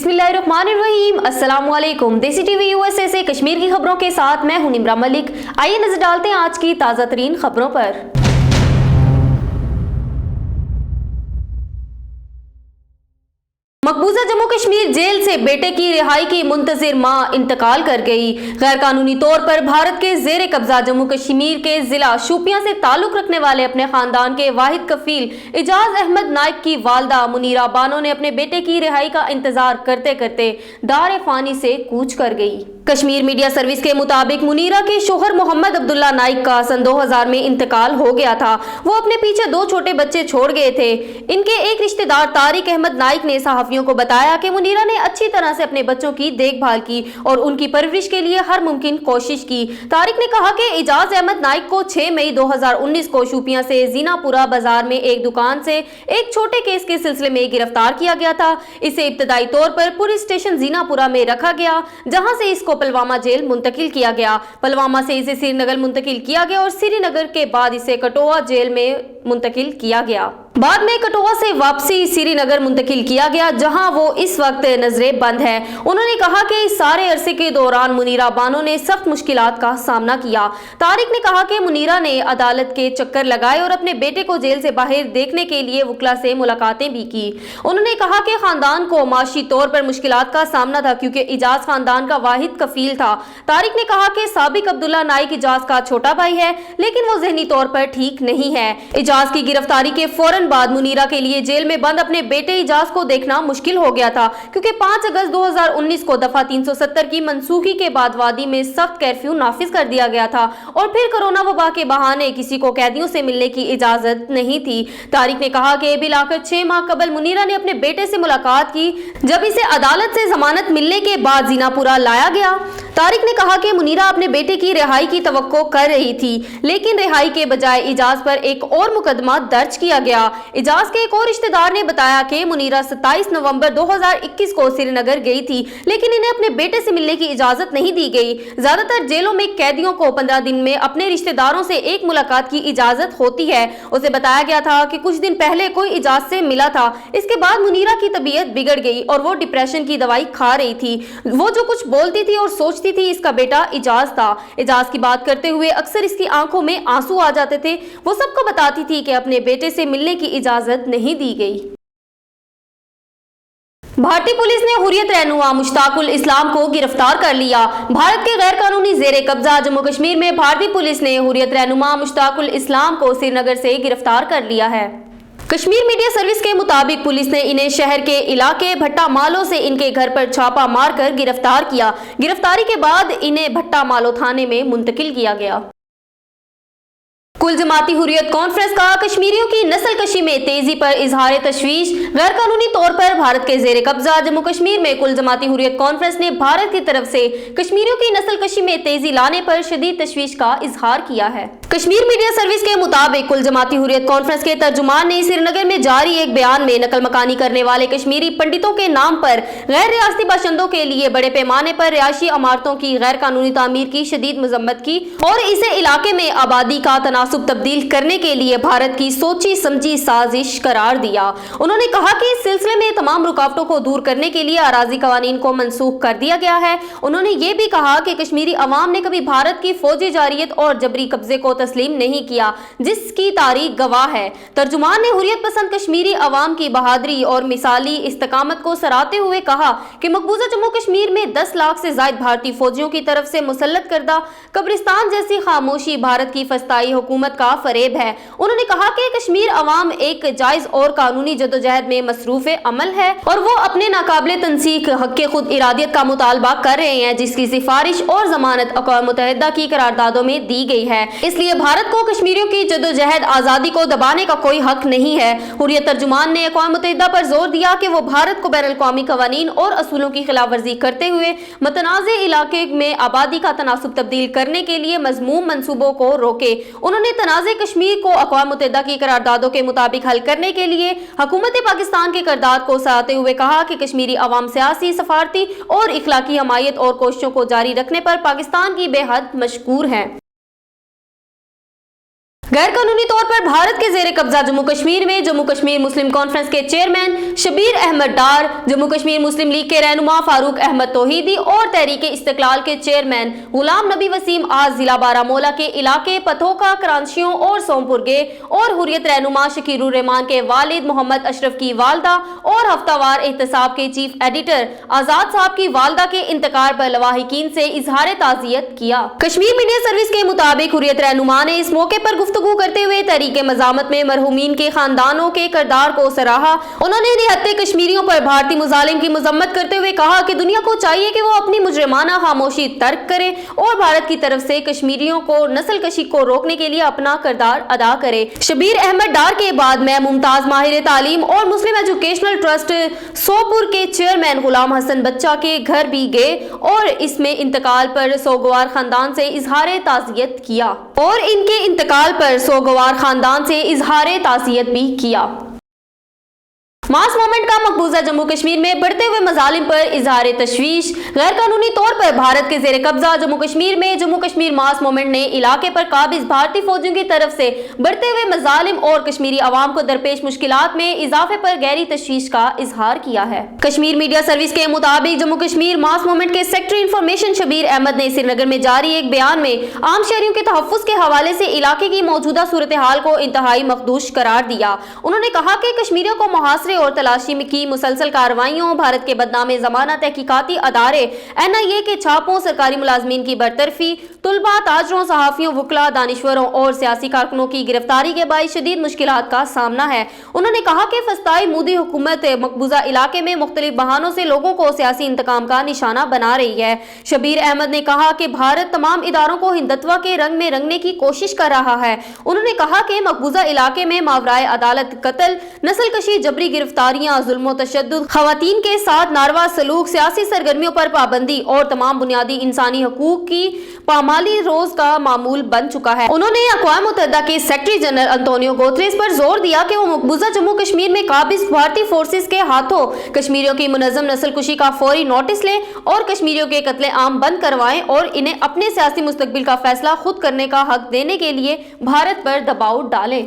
बिस्मिल्लाहिर्रहमानिर्रहीम। अस्सलाम वालेकुम। देसी टीवी यूएसए से कश्मीर की खबरों के साथ मैं हूं निम्रा मलिक। आइए नजर डालते हैं आज की ताज़ा तरीन खबरों पर। मकबूजा जम्मू कश्मीर जेल से बेटे की रिहाई की मुंतजिर मां इंतकाल कर गई। गैर कानूनी तौर पर भारत के जेर कब्जा जम्मू कश्मीर के जिला शोपियां से ताल्लुक रखने वाले अपने खानदान के वाहिद कफील इजाज अहमद नाइक की वालदा मुनीरा बानो ने अपने बेटे की रिहाई का इंतजार करते करते दार फानी से कूच कर गई। कश्मीर मीडिया सर्विस के मुताबिक मुनीरा के शोहर मोहम्मद अब्दुल्ला नाइक का सन 2000 में इंतकाल हो गया था। वो अपने पीछे 2 छोटे बच्चे छोड़ गए थे। इनके एक रिश्तेदार तारिक अहमद नाइक ने सहाफियों को बताया कि मुनीरा ने अच्छी तरह से अपने बच्चों की देखभाल की और उनकी परवरिश के लिए हर मुमकिन कोशिश की। तारिक ने कहा कि इजाज अहमद नाइक को 6 मई 2019 को शोपियां से जीनापुरा बाजार में एक दुकान से एक छोटे केस के सिलसिले में गिरफ्तार किया गया था। इसे इब्तदाई तौर पर पुलिस स्टेशन जीनापुरा में रखा गया, जहां से इसको पुलवामा जेल मुंतकिल किया गया। पुलवामा से इसे श्रीनगर मुंतकिल किया गया और श्रीनगर के बाद इसे कठुआ जेल में मुंतकिल किया गया। बाद में कठुआ से वापसी श्रीनगर मुंतकिल किया गया, जहां वो इस वक्त नजरे बंद है। उन्होंने कहा कि इस सारे अरसे के दौरान मुनीरा बानो ने सख्त मुश्किलात का सामना किया। तारिक ने कहा कि मुनीरा ने अदालत के चक्कर लगाए और अपने बेटे को जेल से बाहर देखने के लिए वकला से मुलाकातें भी की। उन्होंने कहा कि खानदान को माशी तौर पर मुश्किलात का सामना था, क्योंकि इजाज खानदान का वाहिद कफील था। तारिक ने कहा कि साबिक अब्दुल्ला नाइक इजाज का छोटा भाई है, लेकिन वो जहनी तौर पर ठीक नहीं है। इजाज की गिरफ्तारी के फौरन बाद मुनीरा के लिए जेल में बंद अपने बेटे इजाज को देखना मुश्किल हो गया था, क्योंकि 5 अगस्त 2019 को दफा 370 की मनसूखी के बाद वादी में सख्त कर्फ्यू नाफिज कर दिया गया था और फिर कोरोना वबा के बहाने किसी को कैदियों से मिलने की इजाजत नहीं थी। तारिक ने कहा कि बिलाकर 6 माह कबल मुनीरा ने अपने बेटे से मुलाकात की, जब इसे अदालत से जमानत मिलने के बाद जीनापुरा लाया गया। तारिक ने कहा कि मुनीरा अपने बेटे की रिहाई की तवक्को कर रही थी, लेकिन रिहाई के बजाय इजाज पर एक और मुकदमा दर्ज किया गया। इजाज के एक और रिश्तेदार ने बताया कि मुनीरा 27 नवंबर 2021 को श्रीनगर गई थी, लेकिन इन्हें अपने बेटे से मिलने की इजाजत नहीं दी गई। ज्यादातर जेलों में कैदियों को 15 दिन में अपने रिश्तेदारों से एक मुलाकात की इजाजत होती है। उसे बताया गया था कि कुछ दिन पहले कोई इजाज से मिला था। इसके बाद मुनीरा की तबीयत बिगड़ गई और वो डिप्रेशन की दवाई खा रही थी। वो जो कुछ बोलती थी और सोचती थी, इसका बेटा इजाज था। इजाज की बात करते हुए अक्सर इसकी आंखों में आंसू आ जाते थे। वो सबको बताती थी कि अपने बेटे से मिलने की इजाजत नहीं दी गई। भारतीय पुलिस ने हुर्रियत रहनुमा मुश्ताकुल इस्लाम को गिरफ्तार कर लिया। भारत के गैर कानूनी जेर कब्जा जम्मू कश्मीर में भारतीय पुलिस ने हुर्रियत रहनुमा मुश्ताकुल इस्लाम को श्रीनगर से गिरफ्तार कर लिया है। कश्मीर मीडिया सर्विस के मुताबिक पुलिस ने इन्हें शहर के इलाके भट्टा मालो से इनके घर पर छापा मारकर गिरफ्तार किया। गिरफ्तारी के बाद इन्हें भट्टा मालो थाने में मुंतकिल किया गया। कुल जमाती हुर्रियत कॉन्फ्रेंस का कश्मीरियों की नस्ल कशी में तेजी पर इजहार तशवीश। गैर कानूनी तौर पर भारत के जेर कब्जा जम्मू कश्मीर में कुल जमाती हुर्रियत कॉन्फ्रेंस ने भारत की तरफ से कश्मीरियों की नस्ल कशी में तेजी लाने पर शदीद तशवीश का इजहार किया है। कश्मीर मीडिया सर्विस के मुताबिक कुल जमाती हुर्रियत कॉन्फ्रेंस के तर्जुमान ने श्रीनगर में जारी एक बयान में नकल मकानी करने वाले कश्मीरी पंडितों के नाम पर गैर रियासती बाशिंदों के लिए बड़े पैमाने पर रिहायशी इमारतों की गैर कानूनी तामीर की शदीद मजम्मत की और इसे इलाके में आबादी का तनासुब तब्दील करने के लिए भारत की सोची समझी साजिश करार दिया। उन्होंने कहा कि इस सिलसिले में तमाम रुकावटों को दूर करने के लिए अराजी कवानीन को मनसूख कर दिया गया है। उन्होंने ये भी कहा कि कश्मीरी अवाम ने कभी भारत की फौजी जारियत और जबरी कब्जे को तस्लीम नहीं किया, जिसकी तारीख गवाह है। तर्जुमान ने हुर्रियत पसंद कश्मीरी अवाम की बहादुरी और मिसाली इस्तकामत को सराहते हुए कहा कि मकबूजा जम्मू कश्मीर में 10 लाख से ज्यादा भारतीय फौजियों की तरफ से मुसल्लत करदा कब्रिस्तान जैसी खामोशी भारत की फस्ताई हुकूमत का फरेब है। उन्होंने कहा कि कश्मीर अवाम एक जायज और कानूनी जदोजहद में मसरूफ अमल है और वो अपने नाकाबिले तनसीख हक खुद इरादियत का मुतालबा कर रहे हैं, जिसकी सिफारिश और जमानत अक़वाम मुत्तहिदा की करारदादों में दी गई है। इसलिए भारत को कश्मीरियों की जदोजहद आज़ादी को दबाने का कोई हक नहीं है। हुर्रियत तर्जुमान ने अक़वाम मुत्तहिदा पर जोर दिया कि वो भारत को बैनुल अक़वामी कवानीन और असूलों की खिलाफ वर्जी करते हुए मतनाज़े इलाके में आबादी का तनासुब तब्दील करने के लिए मज़मूम मंसूबों को रोके। उन्होंने तनाज़े कश्मीर को अक़वाम मुत्तहिदा की करारदादों के मुताबिक हल करने के लिए हुकूमत पाकिस्तान के किरदार को सराहते हुए कहा कि कश्मीरी अवाम सियासी, सफारती और इखलाकी हमायत और कोशिशों को जारी रखने पर पाकिस्तान की बेहद मशकूर है। गैर कानूनी तौर पर भारत के जेर कब्जा जम्मू कश्मीर में जम्मू कश्मीर मुस्लिम कॉन्फ्रेंस के चेयरमैन शबीर अहमद डार, जम्मू कश्मीर मुस्लिम लीग के रहनुमा फारूक अहमद तौहीदी और तहरीक इस्तिकलाल के चेयरमैन गुलाम नबी वसीम आज जिला बारामूला के इलाके पथोका, करांचियों और सोमपुर गे और हुर्रियत रहनुमा शकीरुर रहमान के वालिद मोहम्मद अशरफ की वालदा और हफ्तावार एहतसाब के चीफ एडिटर आजाद साहब की वालदा के इंतकाल पर लवाहिकीन से इजहार ताज़ियत किया। कश्मीर मीडिया सर्विस के मुताबिक हुर्रियत रहनुमा ने इस मौके पर गुफ्तगू करते हुए तहरीक मज़ामत में मरहूमीन के खानदानों के किरदार को सराहा। उन्होंने निहत्ते कश्मीरियों पर भारतीय मुजालिम की मजम्मत करते हुए कहा कि दुनिया को चाहिए कि वो अपनी मुजरिमाना खामोशी तर्क करे और भारत की तरफ से कश्मीरियों को नस्ल कशी को रोकने के लिए अपना किरदार अदा करे। शबीर अहमद डार के बाद मैं मुमताज माहिर तालीम और मुस्लिम एजुकेशनल ट्रस्ट सोपुर के चेयरमैन गुलाम हसन बच्चा के घर भी गए और इसमें इंतकाल पर सोगवार खानदान से इजहार ताज़ियत किया भी किया। मास मूवमेंट का मकबूजा जम्मू कश्मीर में बढ़ते हुए मजालिम पर इजहार तशवीश। गैर कानूनी तौर पर भारत के जेर कब्जा जम्मू कश्मीर में जम्मू कश्मीर मास मूवमेंट ने इलाके पर काबिज भारतीय फौजियों की तरफ से बढ़ते हुए मजालिम और कश्मीरी अवाम को दरपेश मुश्किलात में इजाफे पर गहरी तशवीश का इजहार किया है। कश्मीर मीडिया सर्विस के मुताबिक जम्मू कश्मीर मास मूवमेंट के सेक्रेटरी इंफॉर्मेशन शबीर अहमद ने श्रीनगर में जारी एक बयान में आम शहरियों के तहफ्फुज़ के हवाले से इलाके की मौजूदा सूरत हाल को इंतहाई मखदूश करार दिया। उन्होंने कहा कि कश्मीरियों को मुहासरे और तलाशी की मुसलसल कार्रवाइयों, भारत के बदनामे ज़माना तहकीकाती अदारे NIA के छापों, सरकारी मुलाजमीन की बरतरफी, तुलबा, ताजरों, सहाफ़ियों, वकला, दानिश्वरों और सियासी कारकुनों की गिरफ्तारी के बायस शदीद मुश्किलात का सामना है। उन्होंने कहा कि फस्ताई मोदी हुकूमत मकबूजा इलाके में मुख्तलिफ बहानों से लोगों को सियासी इंतकाम का निशाना बना रही है। शबीर अहमद ने कहा कि भारत तमाम इदारों को हिंदुत्व के रंग में रंगने की कोशिश कर रहा है। उन्होंने कहा कि मकबूजा इलाके में मावराए अदालत कत्ल, नस्ल कशी, जबरी गिरफ्तारियां, जुल्म व तशद्दुद, खवातीन के साथ नारवा सलूक, सियासी सरगर्मियों पर पाबंदी और तमाम बुनियादी इंसानी हकूक की पामाली रोज का मामूल बन चुका है। उन्होंने अक़वाम मुत्तहिदा के सेक्रेटरी जनरल अंतोनियो गुतेरेस पर जोर दिया कि वो मकबूजा जम्मू कश्मीर में काबिज भारतीय फोर्सेस के हाथों कश्मीरियों की मुनज़्ज़म नस्ल कुशी का फौरी नोटिस लें और कश्मीरियों के कत्ले आम बंद करवाएं और इन्हें अपने सियासी मुस्तकबिल का फैसला खुद करने का हक देने के लिए भारत पर दबाव डालें।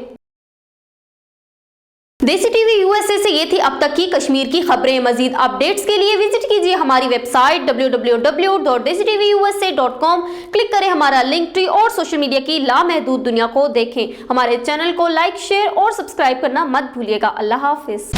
देसी टीवी USA से ये थी अब तक की कश्मीर की खबरें। मजीद अपडेट्स के लिए विजिट कीजिए हमारी वेबसाइट www.desitvusa.com। क्लिक करें हमारा लिंक ट्री और सोशल मीडिया की लामहदूद दुनिया को देखें। हमारे चैनल को लाइक, शेयर और सब्सक्राइब करना मत भूलिएगा। अल्लाह हाफिज।